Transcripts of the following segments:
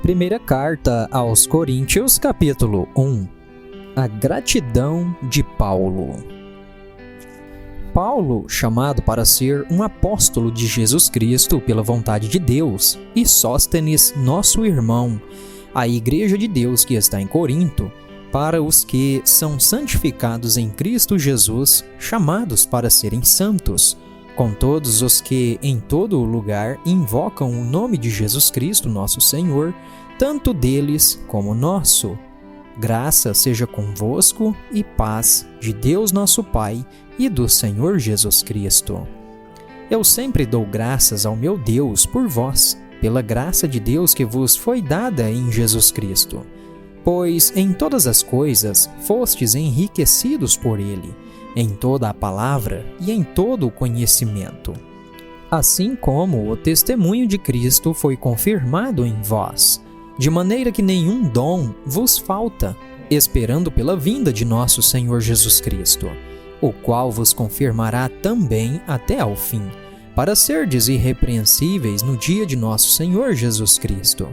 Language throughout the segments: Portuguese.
Primeira carta aos Coríntios, capítulo 1. A gratidão de Paulo. Paulo, chamado para ser um apóstolo de Jesus Cristo pela vontade de Deus, e Sóstenes, nosso irmão, a igreja de Deus que está em Corinto, para os que são santificados em Cristo Jesus, chamados para serem santos, com todos os que em todo lugar invocam o nome de Jesus Cristo, nosso Senhor, tanto deles como nosso. Graça seja convosco e paz de Deus nosso Pai e do Senhor Jesus Cristo. Eu sempre dou graças ao meu Deus por vós, pela graça de Deus que vos foi dada em Jesus Cristo. Pois em todas as coisas fostes enriquecidos por Ele, em toda a palavra e em todo o conhecimento. Assim como o testemunho de Cristo foi confirmado em vós, de maneira que nenhum dom vos falta, esperando pela vinda de nosso Senhor Jesus Cristo, o qual vos confirmará também até ao fim, para serdes irrepreensíveis no dia de nosso Senhor Jesus Cristo.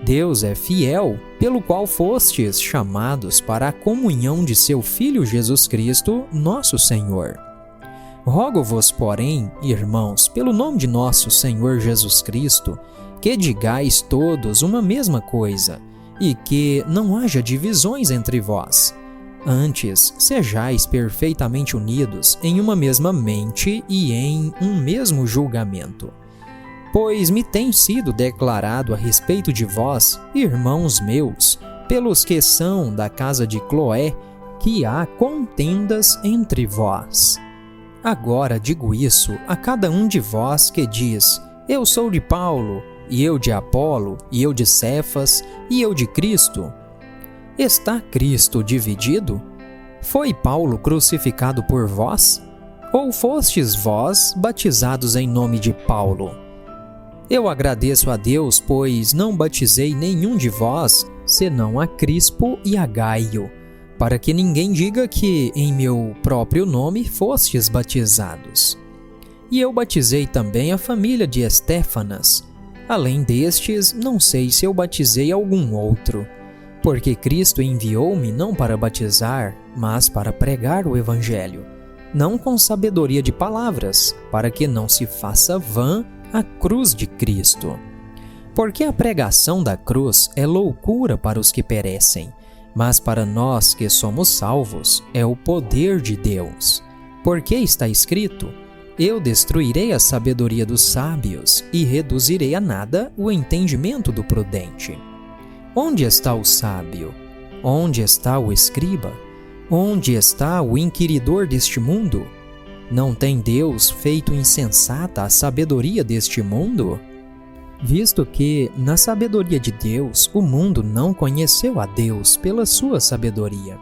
Deus é fiel, pelo qual fostes chamados para a comunhão de seu Filho Jesus Cristo, nosso Senhor. Rogo-vos, porém, irmãos, pelo nome de nosso Senhor Jesus Cristo, que digais todos uma mesma coisa, e que não haja divisões entre vós. Antes, sejais perfeitamente unidos em uma mesma mente e em um mesmo julgamento. Pois me tem sido declarado a respeito de vós, irmãos meus, pelos que são da casa de Cloé, que há contendas entre vós. Agora digo isso a cada um de vós que diz: eu sou de Paulo, e eu de Apolo, e eu de Cefas, e eu de Cristo. Está Cristo dividido? Foi Paulo crucificado por vós? Ou fostes vós batizados em nome de Paulo? Eu agradeço a Deus, pois não batizei nenhum de vós, senão a Crispo e a Gaio, para que ninguém diga que em meu próprio nome fostes batizados. E eu batizei também a família de Estéfanas. Além destes, não sei se eu batizei algum outro, porque Cristo enviou-me não para batizar, mas para pregar o Evangelho, não com sabedoria de palavras, para que não se faça vã a cruz de Cristo. Porque a pregação da cruz é loucura para os que perecem, mas para nós que somos salvos é o poder de Deus. Porque está escrito: eu destruirei a sabedoria dos sábios e reduzirei a nada o entendimento do prudente. Onde está o sábio? Onde está o escriba? Onde está o inquiridor deste mundo? Não tem Deus feito insensata a sabedoria deste mundo? Visto que, na sabedoria de Deus, o mundo não conheceu a Deus pela sua sabedoria.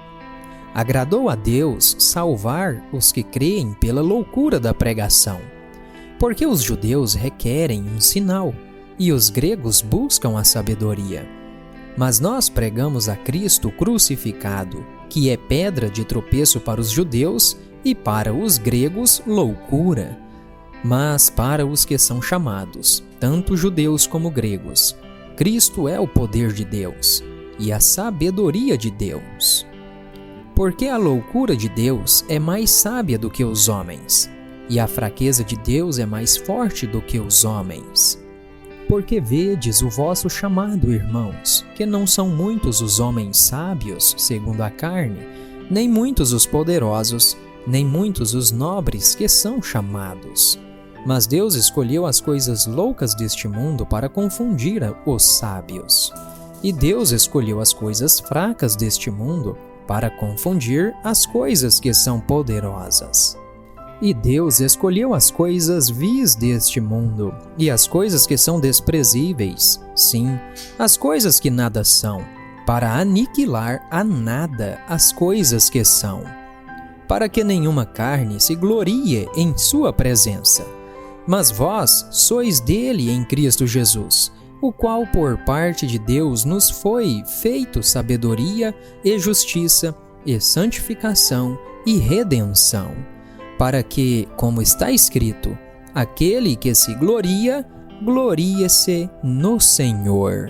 Agradou a Deus salvar os que creem pela loucura da pregação. Porque os judeus requerem um sinal, e os gregos buscam a sabedoria. Mas nós pregamos a Cristo crucificado, que é pedra de tropeço para os judeus e para os gregos loucura. Mas para os que são chamados, tanto judeus como gregos, Cristo é o poder de Deus e a sabedoria de Deus. Porque a loucura de Deus é mais sábia do que os homens, e a fraqueza de Deus é mais forte do que os homens. Porque vedes o vosso chamado, irmãos, que não são muitos os homens sábios, segundo a carne, nem muitos os poderosos, nem muitos os nobres que são chamados. Mas Deus escolheu as coisas loucas deste mundo para confundir os sábios. E Deus escolheu as coisas fracas deste mundo para confundir as coisas que são poderosas. E Deus escolheu as coisas vis deste mundo, e as coisas que são desprezíveis, sim, as coisas que nada são, para aniquilar a nada as coisas que são, para que nenhuma carne se glorie em sua presença. Mas vós sois dele em Cristo Jesus, o qual por parte de Deus nos foi feito sabedoria e justiça e santificação e redenção, para que, como está escrito, aquele que se gloria, glorie-se no Senhor.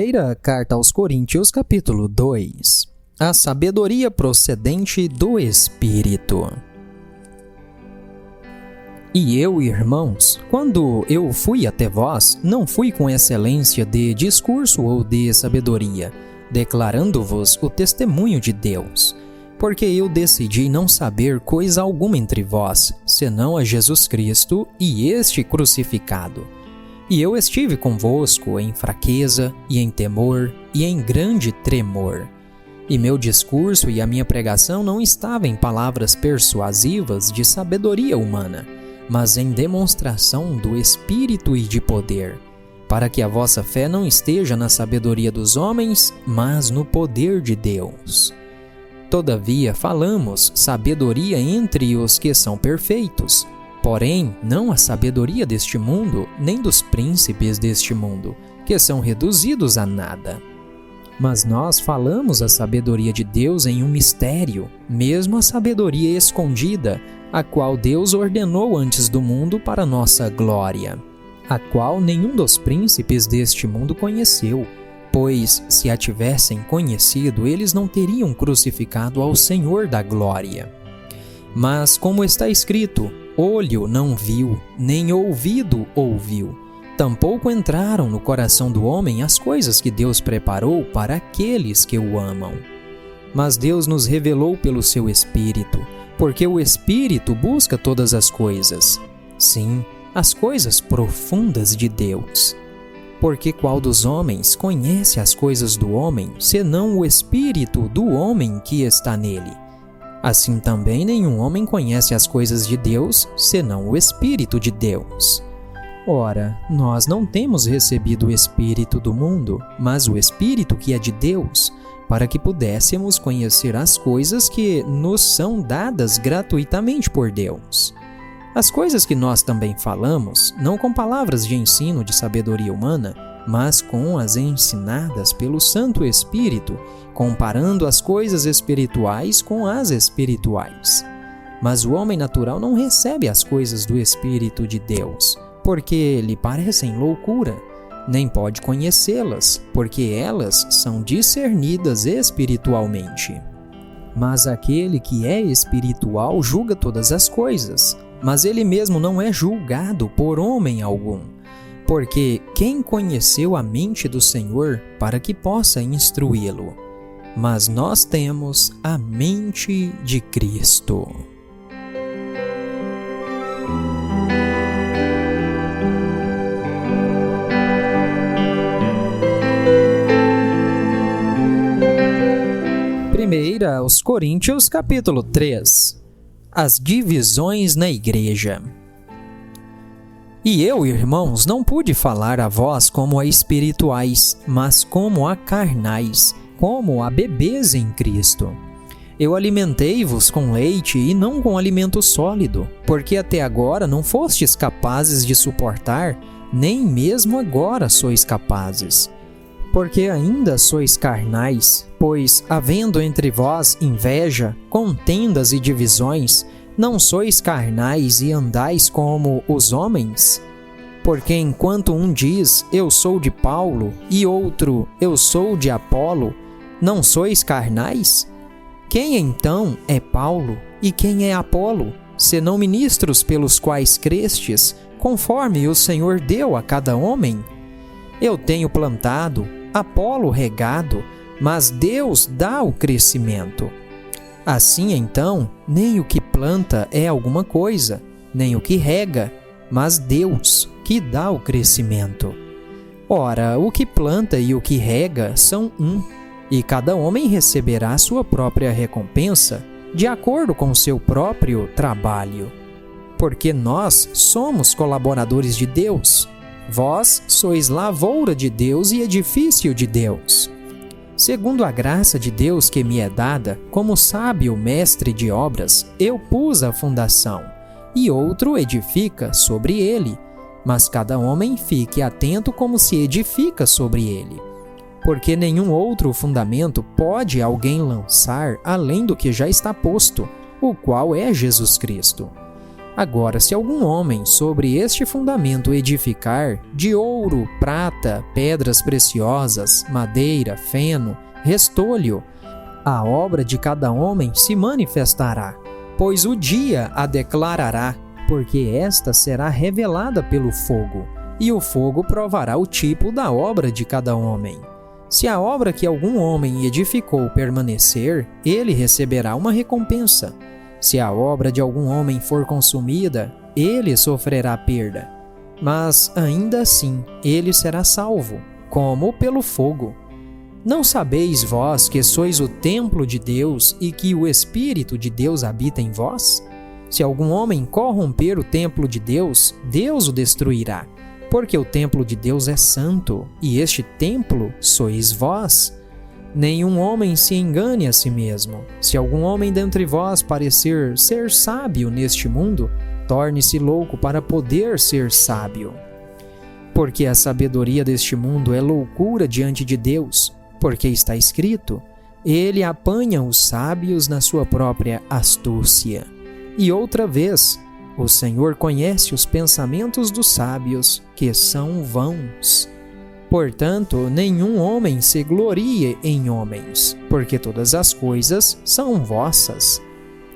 Primeira carta aos Coríntios, capítulo 2. A sabedoria procedente do Espírito. E eu, irmãos, quando eu fui até vós, não fui com excelência de discurso ou de sabedoria, declarando-vos o testemunho de Deus, porque eu decidi não saber coisa alguma entre vós, senão a Jesus Cristo e este crucificado. E eu estive convosco em fraqueza, e em temor, e em grande tremor. E meu discurso e a minha pregação não estavam em palavras persuasivas de sabedoria humana, mas em demonstração do Espírito e de poder, para que a vossa fé não esteja na sabedoria dos homens, mas no poder de Deus. Todavia falamos sabedoria entre os que são perfeitos, porém não a sabedoria deste mundo, nem dos príncipes deste mundo, que são reduzidos a nada. Mas nós falamos a sabedoria de Deus em um mistério, mesmo a sabedoria escondida, a qual Deus ordenou antes do mundo para nossa glória, a qual nenhum dos príncipes deste mundo conheceu, pois, se a tivessem conhecido, eles não teriam crucificado ao Senhor da glória. Mas, como está escrito, olho não viu, nem ouvido ouviu, tampouco entraram no coração do homem as coisas que Deus preparou para aqueles que o amam. Mas Deus nos revelou pelo seu Espírito, porque o Espírito busca todas as coisas, sim, as coisas profundas de Deus. Porque qual dos homens conhece as coisas do homem, senão o Espírito do homem que está nele? Assim também nenhum homem conhece as coisas de Deus, senão o Espírito de Deus. Ora, nós não temos recebido o Espírito do mundo, mas o Espírito que é de Deus, para que pudéssemos conhecer as coisas que nos são dadas gratuitamente por Deus. As coisas que nós também falamos, não com palavras de ensino de sabedoria humana, mas com as ensinadas pelo Santo Espírito, comparando as coisas espirituais com as espirituais. Mas o homem natural não recebe as coisas do Espírito de Deus, porque lhe parecem loucura, nem pode conhecê-las, porque elas são discernidas espiritualmente. Mas aquele que é espiritual julga todas as coisas, mas ele mesmo não é julgado por homem algum. Porque quem conheceu a mente do Senhor para que possa instruí-lo? Mas nós temos a mente de Cristo. Primeira aos Coríntios, capítulo 3. As divisões na igreja. E eu, irmãos, não pude falar a vós como a espirituais, mas como a carnais, como a bebês em Cristo. Eu alimentei-vos com leite e não com alimento sólido, porque até agora não fostes capazes de suportar, nem mesmo agora sois capazes. Porque ainda sois carnais, pois, havendo entre vós inveja, contendas e divisões, não sois carnais e andais como os homens? Porque enquanto um diz, eu sou de Paulo, e outro, eu sou de Apolo, não sois carnais? Quem então é Paulo e quem é Apolo, senão ministros pelos quais crestes, conforme o Senhor deu a cada homem? Eu tenho plantado, Apolo regado, mas Deus dá o crescimento. Assim então, nem o que planta é alguma coisa, nem o que rega, mas Deus que dá o crescimento. Ora, o que planta e o que rega são um, e cada homem receberá a sua própria recompensa, de acordo com seu próprio trabalho. Porque nós somos colaboradores de Deus. Vós sois lavoura de Deus e edifício de Deus. Segundo a graça de Deus que me é dada, como sábio mestre de obras, eu pus a fundação, e outro edifica sobre ele, mas cada homem fique atento como se edifica sobre ele. Porque nenhum outro fundamento pode alguém lançar além do que já está posto, o qual é Jesus Cristo. Agora, se algum homem sobre este fundamento edificar, de ouro, prata, pedras preciosas, madeira, feno, restolho, a obra de cada homem se manifestará, pois o dia a declarará, porque esta será revelada pelo fogo, e o fogo provará o tipo da obra de cada homem. Se a obra que algum homem edificou permanecer, ele receberá uma recompensa. Se a obra de algum homem for consumida, ele sofrerá perda. Mas, ainda assim, ele será salvo, como pelo fogo. Não sabeis vós que sois o templo de Deus e que o Espírito de Deus habita em vós? Se algum homem corromper o templo de Deus, Deus o destruirá, porque o templo de Deus é santo, e este templo sois vós. Nenhum homem se engane a si mesmo. Se algum homem dentre vós parecer ser sábio neste mundo, torne-se louco para poder ser sábio. Porque a sabedoria deste mundo é loucura diante de Deus, porque está escrito: ele apanha os sábios na sua própria astúcia. E outra vez, o Senhor conhece os pensamentos dos sábios, que são vãos. Portanto, nenhum homem se glorie em homens, porque todas as coisas são vossas.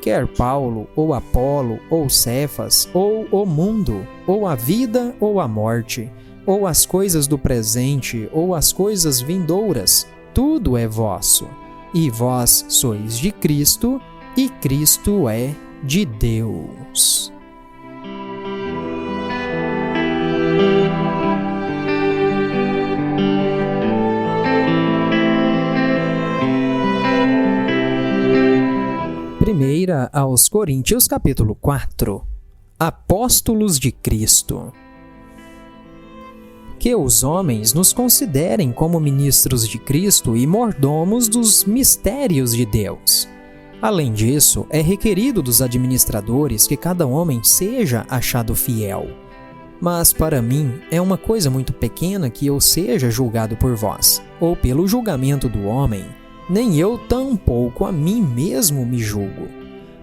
Quer Paulo, ou Apolo, ou Cefas, ou o mundo, ou a vida, ou a morte, ou as coisas do presente, ou as coisas vindouras, tudo é vosso. E vós sois de Cristo, e Cristo é de Deus. Primeira aos Coríntios, capítulo 4. Apóstolos de Cristo. Que os homens nos considerem como ministros de Cristo e mordomos dos mistérios de Deus. Além disso, é requerido dos administradores que cada homem seja achado fiel. Mas para mim é uma coisa muito pequena que eu seja julgado por vós, ou pelo julgamento do homem. Nem eu tampouco a mim mesmo me julgo,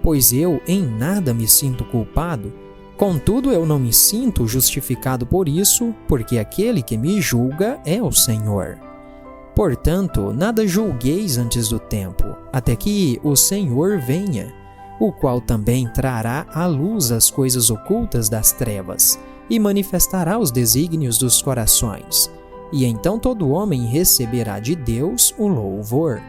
pois eu em nada me sinto culpado. Contudo, eu não me sinto justificado por isso, porque aquele que me julga é o Senhor. Portanto, nada julgueis antes do tempo, até que o Senhor venha, o qual também trará à luz as coisas ocultas das trevas, e manifestará os desígnios dos corações. E então todo homem receberá de Deus o louvor.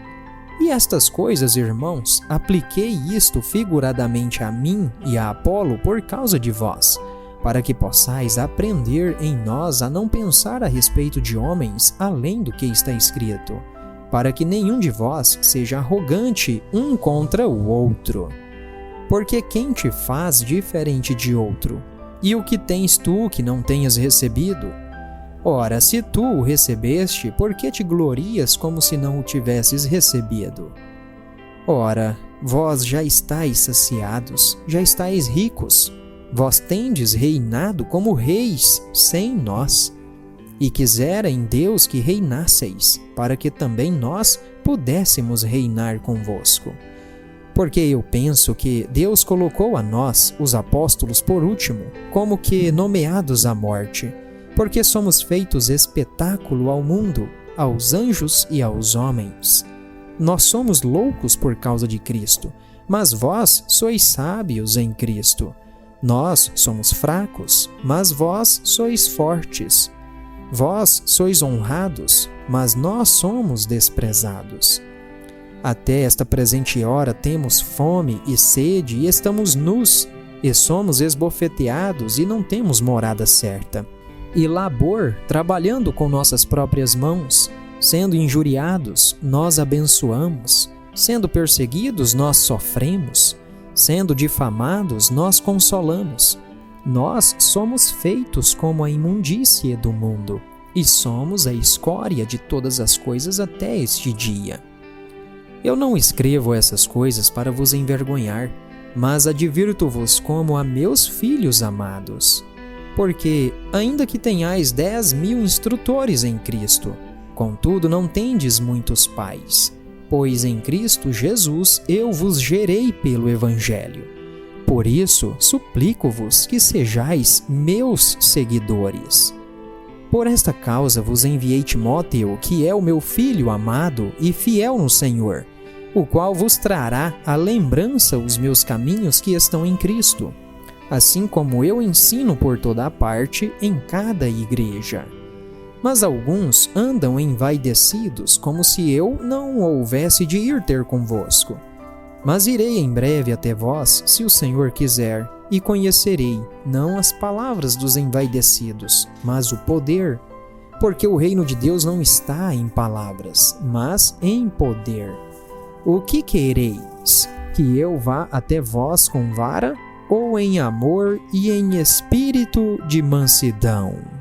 E estas coisas, irmãos, apliquei isto figuradamente a mim e a Apolo por causa de vós, para que possais aprender em nós a não pensar a respeito de homens além do que está escrito, para que nenhum de vós seja arrogante um contra o outro. Porque quem te faz diferente de outro? E o que tens tu que não tenhas recebido? Ora, se tu o recebeste, por que te glorias como se não o tivesses recebido? Ora, vós já estáis saciados, já estáis ricos, vós tendes reinado como reis sem nós. E quisera em Deus que reinasseis, para que também nós pudéssemos reinar convosco. Porque eu penso que Deus colocou a nós, os apóstolos, por último, como que nomeados à morte, porque somos feitos espetáculo ao mundo, aos anjos e aos homens. Nós somos loucos por causa de Cristo, mas vós sois sábios em Cristo. Nós somos fracos, mas vós sois fortes. Vós sois honrados, mas nós somos desprezados. Até esta presente hora temos fome e sede e estamos nus, e somos esbofeteados e não temos morada certa. E labor, trabalhando com nossas próprias mãos, sendo injuriados, nós abençoamos, sendo perseguidos, nós sofremos, sendo difamados, nós consolamos. Nós somos feitos como a imundície do mundo, e somos a escória de todas as coisas até este dia. Eu não escrevo essas coisas para vos envergonhar, mas advirto-vos como a meus filhos amados. Porque, ainda que tenhais 10.000 instrutores em Cristo, contudo não tendes muitos pais, pois em Cristo Jesus eu vos gerei pelo Evangelho. por isso suplico-vos que sejais meus seguidores. Por esta causa vos enviei Timóteo, que é o meu filho amado e fiel no Senhor, o qual vos trará à lembrança os meus caminhos que estão em Cristo, assim como eu ensino por toda a parte em cada igreja. Mas alguns andam envaidecidos, como se eu não houvesse de ir ter convosco. Mas irei em breve até vós, se o Senhor quiser, e conhecerei, não as palavras dos envaidecidos, mas o poder, porque o reino de Deus não está em palavras, mas em poder. O que quereis? Que eu vá até vós com vara, ou em amor e em espírito de mansidão?